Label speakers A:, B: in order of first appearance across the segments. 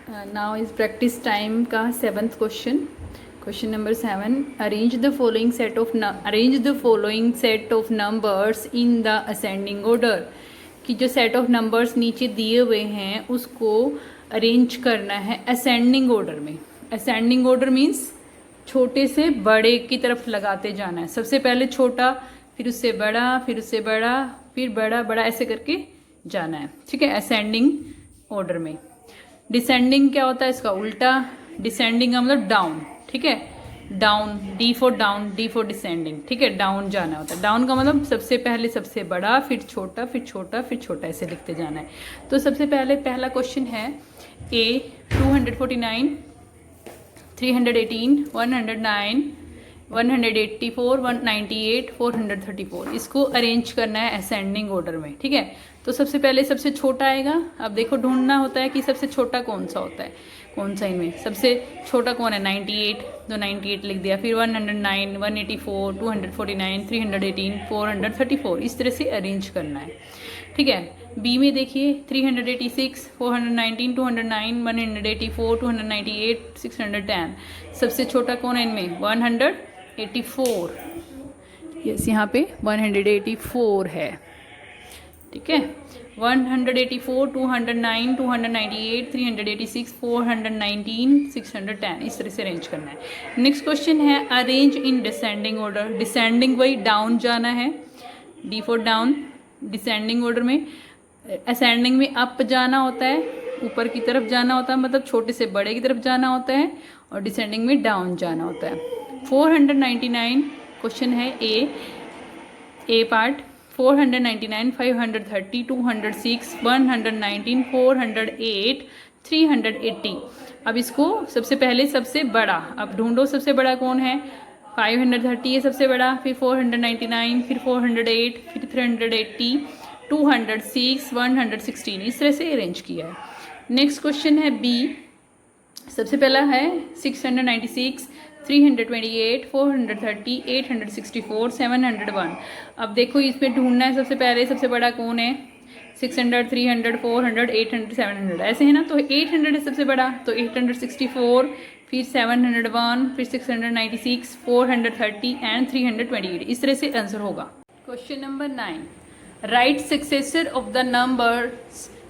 A: Now is practice time का 7th question. Question number 7. Arrange the following set of numbers in the ascending order. कि जो set of numbers नीचे दिए हुए हैं उसको arrange करना है ascending order में. Ascending order means छोटे से बड़े की तरफ लगाते जाना है. सबसे पहले छोटा, फिर उससे बड़ा, फिर उससे बड़ा, फिर बड़ा बड़ा, ऐसे करके जाना है. ठीक है, असेंडिंग ऑर्डर में. डिसेंडिंग क्या होता है, इसका उल्टा. डिसेंडिंग का मतलब डाउन. ठीक है, down, D for down, D for descending. ठीक है, डाउन जाना होता है. डाउन का मतलब सबसे पहले सबसे बड़ा, फिर छोटा, फिर छोटा, फिर छोटा, ऐसे लिखते जाना है. तो सबसे पहले पहला क्वेश्चन है ए 249, 318, 109, 184, 198, 434. इसको अरेंज करना है असेंडिंग ऑर्डर में. ठीक है, तो सबसे पहले सबसे छोटा आएगा. अब देखो ढूंढना होता है कि सबसे छोटा कौन सा होता है, कौन सा इनमें सबसे छोटा कौन है. 98, तो 98 लिख दिया. फिर 109, 184, 249, 318, 434. इस तरह से अरेंज करना है. ठीक है, बी में देखिए 386, 419, 209, 184, 298, 610. सबसे छोटा कौन है इनमें, 184. यस, यहाँ पे 184 है. ठीक है, 184, 209, 298, 386, 419, 610. इस तरह से अरेंज करना है. नेक्स्ट क्वेश्चन है arrange in descending order. Descending वही डाउन जाना है, D for down. Descending order में, असेंडिंग में अप जाना होता है, ऊपर की तरफ जाना होता है, मतलब छोटे से बड़े की तरफ जाना होता है. और डिसेंडिंग में डाउन जाना होता है. 499 क्वेश्चन है ए पार्ट. 499, 530, 206, 119, 408, 380. अब इसको सबसे पहले सबसे बड़ा, अब ढूंढो सबसे बड़ा कौन है. 530 है सबसे बड़ा, फिर 499, फिर 408, फिर 380, 206, 116. इस तरह से अरेंज किया है. नेक्स्ट क्वेश्चन है बी. सबसे पहला है 696, 328, 430, 864, 701. अब देखो इसमें ढूंढना है सबसे पहले सबसे बड़ा कौन है. 600, 300, 400, 800, 700 ऐसे है ना. तो 800 है सबसे बड़ा, तो 864, फिर 701, फिर 696, 430 एंड 328. इस तरह से आंसर होगा. Question number 9. Right successor of the number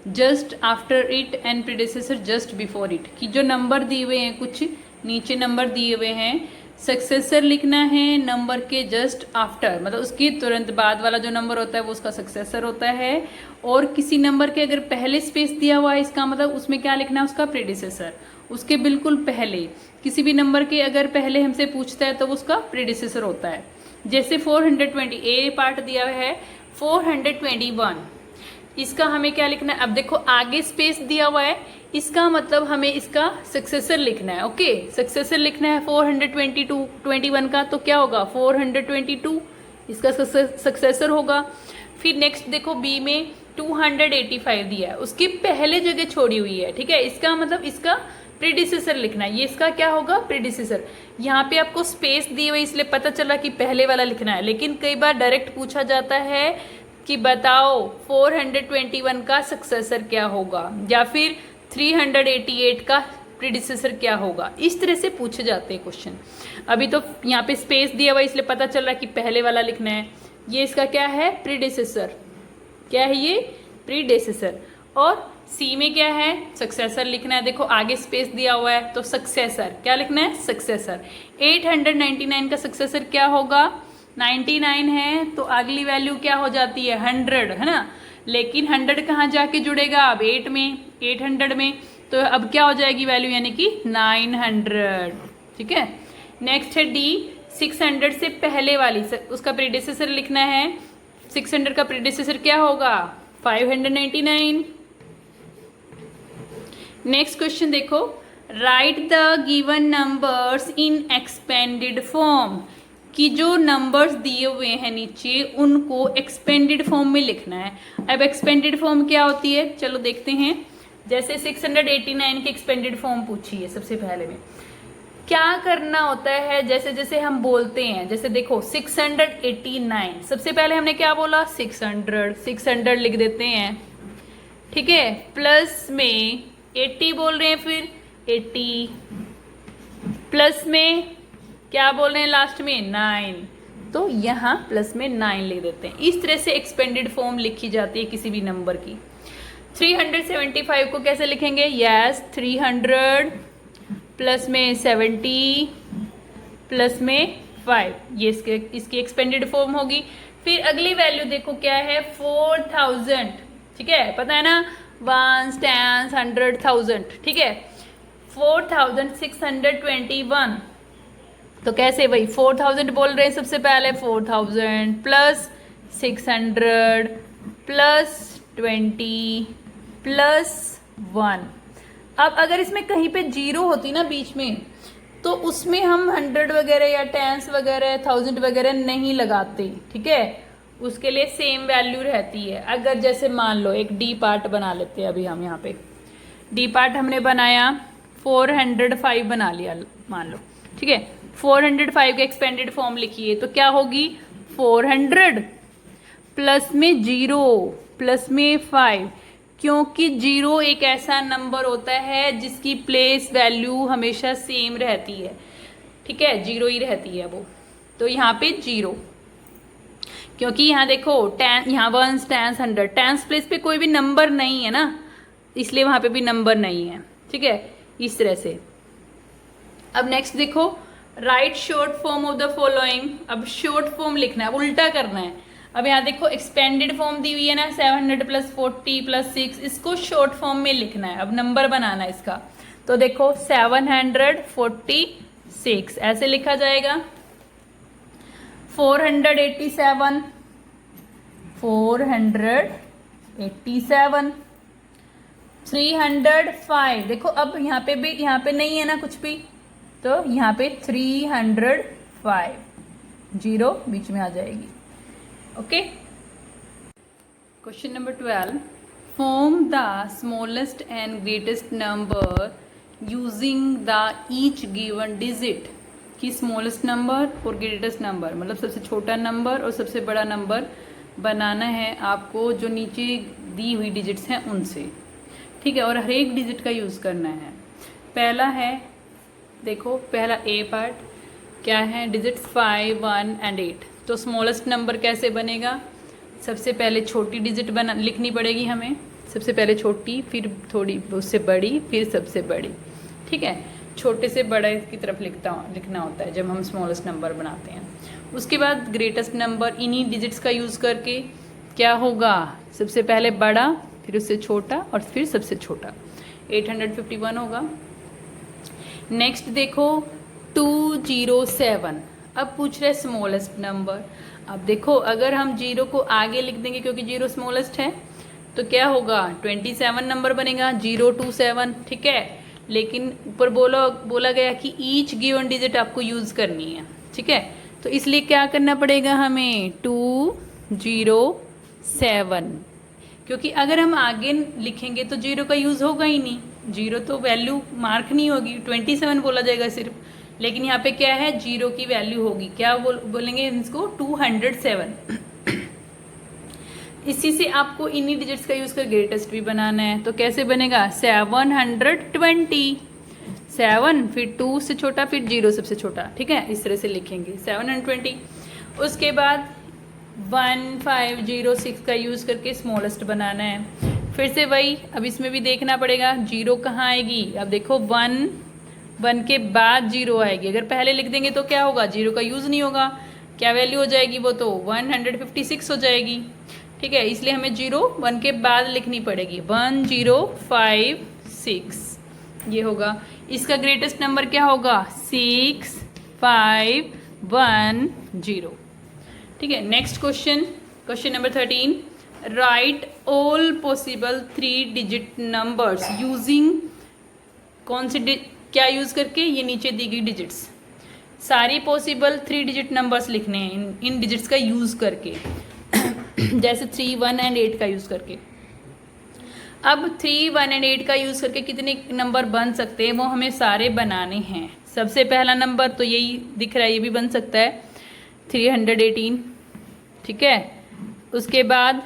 A: just after it and predecessor just before it. कि जो नंबर दिए हुए हैं, कुछ नीचे नंबर दिए हुए हैं, सक्सेसर लिखना है नंबर के जस्ट आफ्टर, मतलब उसके तुरंत बाद वाला जो नंबर होता है वो उसका सक्सेसर होता है. और किसी नंबर के अगर पहले स्पेस दिया हुआ है, इसका मतलब उसमें क्या लिखना है, उसका प्रीडिसेसर. उसके बिल्कुल पहले किसी भी नंबर के अगर पहले हमसे पूछता है तो उसका प्रीडिसेसर होता है. जैसे 420 ए पार्ट दिया हुआ है 421, इसका हमें क्या लिखना है. अब देखो आगे स्पेस दिया हुआ है, इसका मतलब हमें इसका सक्सेसर लिखना है. ओके, सक्सेसर लिखना है 421 का, तो क्या होगा 422 इसका सक्सेसर होगा. फिर नेक्स्ट देखो बी में 285 दिया है, उसकी पहले जगह छोड़ी हुई है. ठीक है, इसका मतलब इसका प्रीडिसेसर लिखना है. ये इसका क्या होगा, प्रीडिसेसर. यहाँ पे आपको स्पेस दी हुई इसलिए पता चला कि पहले वाला लिखना है. लेकिन कई बार डायरेक्ट पूछा जाता है कि बताओ 421 का सक्सेसर क्या होगा, या फिर 388 का प्रीडिसेसर क्या होगा. इस तरह से पूछे जाते हैं क्वेश्चन. अभी तो यहाँ पे स्पेस दिया हुआ इसलिए पता चल रहा है कि पहले वाला लिखना है. ये इसका क्या है, प्रीडिसेसर. क्या है ये, प्रीडिसेसर. और सी में क्या है, सक्सेसर लिखना है. देखो आगे स्पेस दिया हुआ है तो सक्सेसर क्या लिखना है, सक्सेसर. 899 का सक्सेसर क्या होगा, 99 है, तो अगली वैल्यू क्या हो जाती है, 100 है ना. लेकिन 100 कहाँ जाके जुड़ेगा, अब 8 में, 800 में, तो अब क्या हो जाएगी वैल्यू, यानी कि 900. ठीक है. नेक्स्ट है डी. 600 से पहले वाली उसका प्रीडिसेसर लिखना है. 600 का प्रीडिसेसर क्या होगा, 599. नेक्स्ट क्वेश्चन देखो. Right the given numbers in expanded form. कि जो नंबर्स दिए हुए हैं नीचे उनको एक्सपेंडेड फॉर्म में लिखना है. अब एक्सपेंडेड फॉर्म क्या होती है, चलो देखते हैं. जैसे 689 की एक्सपेंडेड फॉर्म पूछी है. सबसे पहले में क्या करना होता है, जैसे जैसे हम बोलते हैं, जैसे देखो 689, सबसे पहले हमने क्या बोला, 600 लिख देते हैं. ठीक है, प्लस में 80 बोल रहे हैं, फिर 80 प्लस में क्या बोल रहे हैं लास्ट में 9, तो यहाँ प्लस में 9 लिख देते हैं। इस तरह से एक्सपेंडेड फॉर्म लिखी जाती है किसी भी नंबर की। 375 को कैसे लिखेंगे? यस 300 प्लस में 70 प्लस में 5, ये इसकी एक्सपेंडेड फॉर्म होगी। फिर अगली वैल्यू देखो क्या है 4000, ठीक है, पता है ना, 1 10 100 1000, ठीक है। 4621, तो कैसे भाई 4000 बोल रहे हैं सबसे पहले, 4000 प्लस 600 प्लस 20 प्लस 1। अब अगर इसमें कहीं पे जीरो होती ना बीच में, तो उसमें हम 100 वगैरह या 10s वगैरह 1000 वगैरह नहीं लगाते, ठीक है, उसके लिए सेम वैल्यू रहती है। अगर जैसे मान लो एक डी पार्ट बना लेते हैं, अभी हम यहाँ पे डी पार्ट हमने बनाया 405 बना लिया मान लो, ठीक है। 405 का एक्सपेंडेड फॉर्म लिखिए, तो क्या होगी 400 प्लस में 0 प्लस में 5, क्योंकि 0 एक ऐसा नंबर होता है जिसकी प्लेस वैल्यू हमेशा सेम रहती है, ठीक है, 0 ही रहती है वो। तो यहाँ पे 0, क्योंकि यहाँ देखो 10, यहाँ 1 10 100 10 प्लेस पे कोई भी नंबर नहीं है ना, इसलिए वहां पे भी नंबर नहीं है, ठीक है, इस तरह से। अब नेक्स्ट देखो right short form of the following. अब शॉर्ट फॉर्म लिखना है, उल्टा करना है। अब यहाँ देखो एक्सपेंडेड फॉर्म दी हुई है ना 700 प्लस 40 प्लस 6, इसको शॉर्ट फॉर्म में लिखना है। अब नंबर बनाना है इसका, तो देखो 746 ऐसे लिखा जाएगा। 487 305, देखो अब यहाँ पे भी, यहाँ पे नहीं है ना कुछ भी, तो यहाँ पे 305, 0 बीच में आ जाएगी। Okay, question number 12, form the smallest and greatest number using the each given digit. कि स्मॉलेस्ट नंबर और ग्रेटेस्ट नंबर, मतलब सबसे छोटा नंबर और सबसे बड़ा नंबर बनाना है आपको, जो नीचे दी हुई डिजिट्स हैं उनसे, ठीक है, और हर एक डिजिट का यूज़ करना है। पहला है, देखो पहला ए पार्ट क्या है, डिजिट्स 5 1 एंड 8। तो स्मॉलेस्ट नंबर कैसे बनेगा? सबसे पहले छोटी डिजिट बना लिखनी पड़ेगी हमें, सबसे पहले छोटी, फिर थोड़ी उससे बड़ी, फिर सबसे बड़ी, ठीक है, छोटे से बड़े की तरफ लिखना होता है जब हम स्मॉलेस्ट नंबर बनाते हैं। उसके बाद ग्रेटेस्ट नंबर इन्हीं डिजिट्स का यूज़ करके क्या होगा, सबसे पहले बड़ा, फिर उससे छोटा और फिर सबसे छोटा, 851 होगा। नेक्स्ट देखो 207, अब पूछ रहे स्मॉलेस्ट नंबर। अब देखो अगर हम 0 को आगे लिख देंगे क्योंकि 0 स्मॉलेस्ट है, तो क्या होगा 27 नंबर बनेगा, 027, ठीक है। लेकिन ऊपर बोला गया कि ईच गिवन डिजिट आपको यूज़ करनी है, ठीक है, तो इसलिए क्या करना पड़ेगा हमें 207, क्योंकि अगर हम आगे लिखेंगे तो 0 का यूज़ होगा ही नहीं, 0 तो वैल्यू मार्क नहीं होगी, 27 बोला जाएगा सिर्फ। लेकिन यहाँ पे क्या है 0 की वैल्यू होगी, क्या बोलेंगे इसको 207। इसी से आपको इन्हीं डिजिट्स का यूज़ कर ग्रेटेस्ट भी बनाना है, तो कैसे बनेगा 720, 7 फिर 2 से छोटा फिर 0 सबसे छोटा, ठीक है, इस तरह से लिखेंगे 720। उसके बाद 1506 का यूज़ करके स्मॉलेस्ट बनाना है। फिर से वही, अब इसमें भी देखना पड़ेगा 0 कहाँ आएगी। अब देखो 1 के बाद 0 आएगी, अगर पहले लिख देंगे तो क्या होगा 0 का यूज़ नहीं होगा, क्या वैल्यू हो जाएगी वो, तो 156 हो जाएगी, ठीक है, इसलिए हमें 0 1 के बाद लिखनी पड़ेगी, 1056 ये होगा। इसका ग्रेटेस्ट नंबर क्या होगा 6510, ठीक है। Next question number 13, right all possible 3 digit numbers using, कौन से क्या यूज़ करके, ये नीचे दी गई डिजिट्स, सारी पॉसिबल 3 डिजिट नंबर्स लिखने हैं इन डिजिट्स का यूज़ करके, जैसे 3 1 एंड 8 का यूज़ करके। अब 3 1 एंड 8 का यूज़ करके कितने नंबर बन सकते हैं वो हमें सारे बनाने हैं। सबसे पहला नंबर तो यही दिख रहा है, ये भी बन सकता है 318, ठीक है। उसके बाद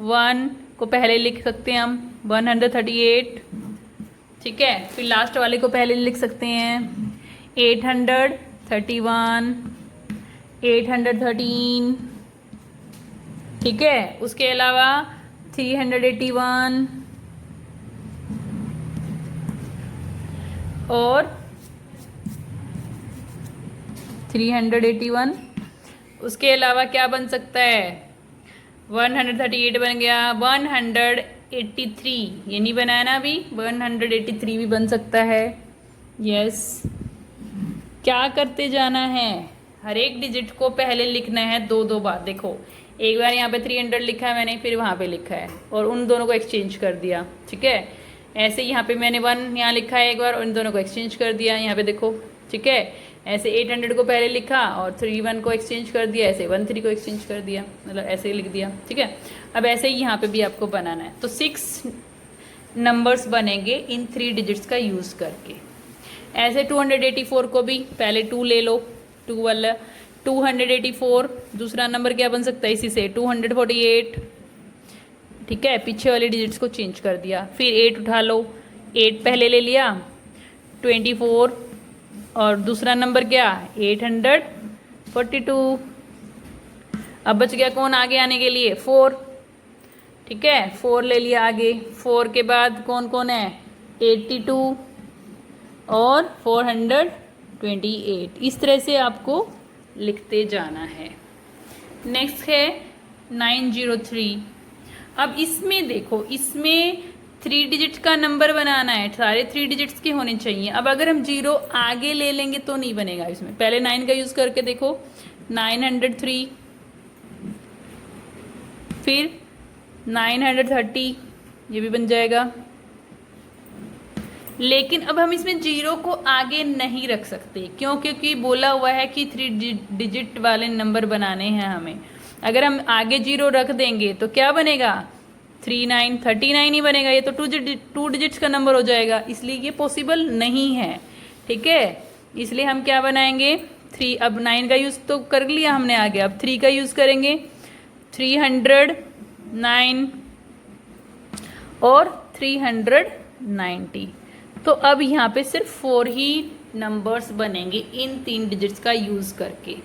A: 1 को पहले लिख सकते हैं हम 138, ठीक है। फिर लास्ट वाले को पहले लिख सकते हैं 831, 813, ठीक है। उसके अलावा 381 और 381। उसके अलावा क्या बन सकता है, 138 बन गया, 183 ये नहीं बनाया ना अभी, 183 भी बन सकता है। यस, क्या करते जाना है, हर एक डिजिट को पहले लिखना है 2-2 बार। देखो एक बार यहाँ पे 300 लिखा है मैंने, फिर वहाँ पे लिखा है और उन दोनों को एक्सचेंज कर दिया, ठीक है। ऐसे यहाँ पे मैंने 1 यहाँ लिखा है एक बार और इन दोनों को एक्सचेंज कर दिया, यहाँ पे देखो, ठीक है। ऐसे 800 को पहले लिखा और 31 को एक्सचेंज कर दिया, ऐसे 13 को एक्सचेंज कर दिया, मतलब ऐसे ही लिख दिया, ठीक है। अब ऐसे ही यहाँ पे भी आपको बनाना है। तो 6 नंबर्स बनेंगे इन 3 डिजिट्स का यूज़ करके। ऐसे 284 को भी पहले 2 ले लो, 2 वाला 284, दूसरा नंबर क्या बन सकता है इसी से 248, ठीक है। पीछे वाले डिजिट्स को चेंज कर दिया। फिर 8 उठा लो, 8 पहले ले लिया, 24 और दूसरा नंबर क्या 842। अब बच गया कौन आगे आने के लिए 4, ठीक है। 4 ले लिया आगे, 4 के बाद कौन कौन है 82 और 428। इस तरह से आपको लिखते जाना है। नेक्स्ट है 903। अब इसमें देखो, इसमें 3 डिजिट का नंबर बनाना है, सारे 3 डिजिट्स के होने चाहिए। अब अगर हम 0 आगे ले लेंगे तो नहीं बनेगा इसमें। पहले 9 का यूज़ करके देखो, 903, फिर 930, ये भी बन जाएगा। लेकिन अब हम इसमें 0 को आगे नहीं रख सकते, क्यों? क्योंकि बोला हुआ है कि 3 डिजिट वाले नंबर बनाने हैं हमें। अगर हम आगे 0 रख देंगे तो क्या बनेगा 39 ही बनेगा, ये तो 2 डिजिट्स का नंबर हो जाएगा, इसलिए ये पॉसिबल नहीं है, ठीक है। इसलिए हम क्या बनाएंगे 3। अब 9 का यूज़ तो कर लिया हमने आगे, अब 3 का यूज़ करेंगे, 309 और 390। तो अब यहाँ पे सिर्फ 4 ही नंबर्स बनेंगे इन 3 डिजिट्स का यूज़ करके।